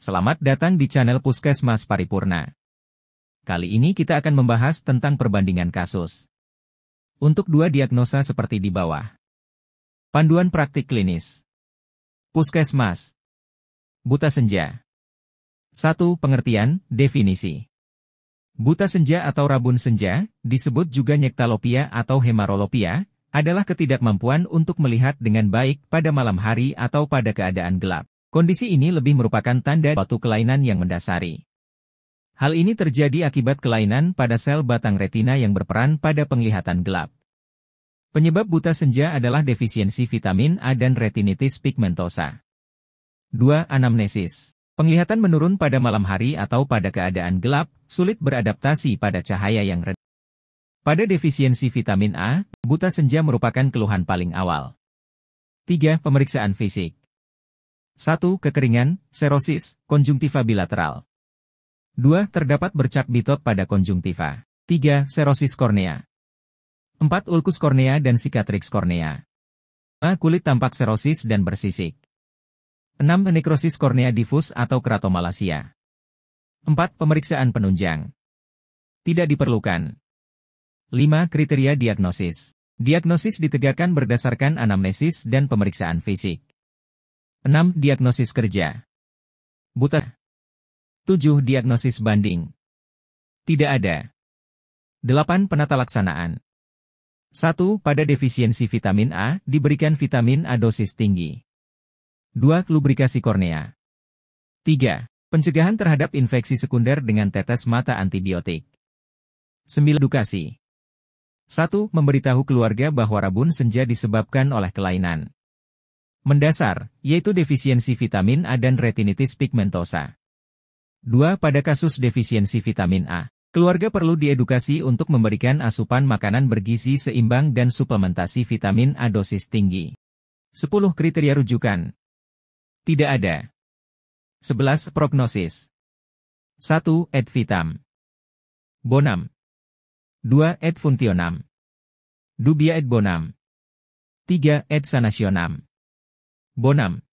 Selamat datang di channel Puskesmas Paripurna. Kali ini kita akan membahas tentang perbandingan kasus. Untuk dua diagnosa seperti di bawah. Panduan praktik klinis. Puskesmas. Buta senja. 1. Pengertian, definisi. Buta senja atau rabun senja, disebut juga nyektalopia atau hemarolopia, adalah ketidakmampuan untuk melihat dengan baik pada malam hari atau pada keadaan gelap. Kondisi ini lebih merupakan tanda suatu kelainan yang mendasari. Hal ini terjadi akibat kelainan pada sel batang retina yang berperan pada penglihatan gelap. Penyebab buta senja adalah defisiensi vitamin A dan retinitis pigmentosa. 2. Anamnesis. Penglihatan menurun pada malam hari atau pada keadaan gelap, sulit beradaptasi pada cahaya yang redup. Pada defisiensi vitamin A, buta senja merupakan keluhan paling awal. 3. Pemeriksaan fisik. 1. Kekeringan, serosis, konjungtiva bilateral. 2. Terdapat bercak bitot pada konjungtiva. 3. Serosis kornea. 4. Ulkus kornea dan sikatrix kornea. 5. Kulit tampak serosis dan bersisik. 6. Nekrosis kornea difus atau keratomalasia. 4. Pemeriksaan penunjang. Tidak diperlukan. 5. Kriteria diagnosis. Diagnosis ditegakkan berdasarkan anamnesis dan pemeriksaan fisik. 6. Diagnosis kerja. Buta. 7. Diagnosis banding. Tidak ada. 8. Penata laksanaan. 1. Pada defisiensi vitamin A, diberikan vitamin A dosis tinggi. 2. Lubrikasi kornea. 3. Pencegahan terhadap infeksi sekunder dengan tetes mata antibiotik. 9. Edukasi. 1. Memberitahu keluarga bahwa rabun senja disebabkan oleh kelainan mendasar, yaitu defisiensi vitamin A dan retinitis pigmentosa. 2. Pada kasus defisiensi vitamin A, keluarga perlu diedukasi untuk memberikan asupan makanan bergizi seimbang dan suplementasi vitamin A dosis tinggi. 10. Kriteria rujukan. Tidak ada. 11. Prognosis. 1. Et vitam. Bonam. 2. Et funtionam. Dubia et bonam. 3. Et sanationam. Bonam.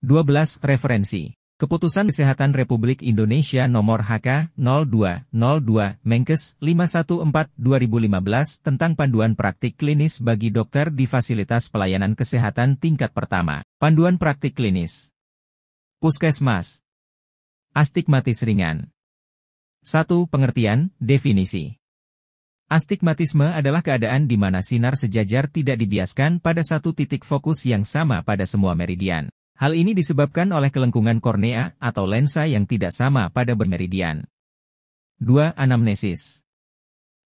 12. Referensi. Keputusan Kesehatan Republik Indonesia Nomor HK 0202 Menkes 514/2015 tentang panduan praktik klinis bagi dokter di fasilitas pelayanan kesehatan tingkat pertama. Panduan praktik klinis. Puskesmas. Astigmatis ringan. 1. Pengertian, definisi. Astigmatisme adalah keadaan di mana sinar sejajar tidak dibiaskan pada satu titik fokus yang sama pada semua meridian. Hal ini disebabkan oleh kelengkungan kornea atau lensa yang tidak sama pada bermeridian. 2. Anamnesis.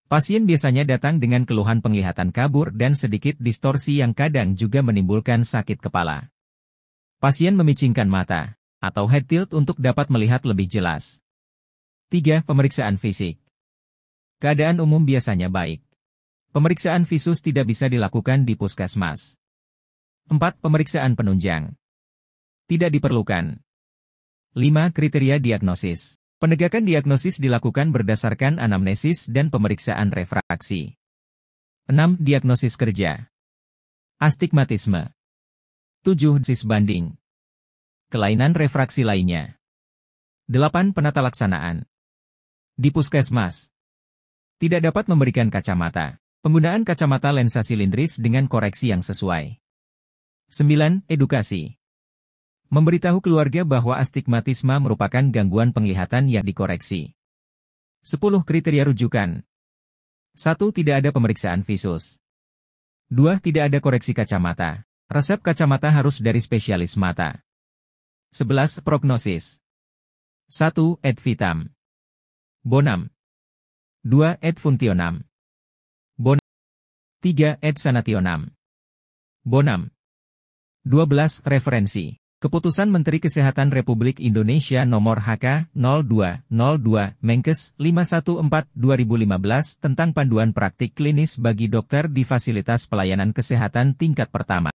Pasien biasanya datang dengan keluhan penglihatan kabur dan sedikit distorsi yang kadang juga menimbulkan sakit kepala. Pasien memicingkan mata atau head tilt untuk dapat melihat lebih jelas. 3. Pemeriksaan fisik. Keadaan umum biasanya baik. Pemeriksaan visus tidak bisa dilakukan di puskesmas. 4. Pemeriksaan penunjang. Tidak diperlukan. 5. Kriteria diagnosis. Penegakan diagnosis dilakukan berdasarkan anamnesis dan pemeriksaan refraksi. 6. Diagnosis kerja. Astigmatisme. 7. Diagnosis banding. Kelainan refraksi lainnya. 8. Penata laksanaan. Di puskesmas tidak dapat memberikan kacamata. Penggunaan kacamata lensa silindris dengan koreksi yang sesuai. 9. Edukasi. Memberitahu keluarga bahwa astigmatisme merupakan gangguan penglihatan yang dikoreksi. 10. Kriteria rujukan. 1. Tidak ada pemeriksaan visus. 2. Tidak ada koreksi kacamata. Resep kacamata harus dari spesialis mata. 11. Prognosis. 1. Et vitam. Bonam. 2. Et funtionam. Bonam. 3. Et sanationam. Bonam. 12. Referensi. Keputusan Menteri Kesehatan Republik Indonesia Nomor HK 0202 Menkes 514/2015 tentang panduan praktik klinis bagi dokter di fasilitas pelayanan kesehatan tingkat pertama.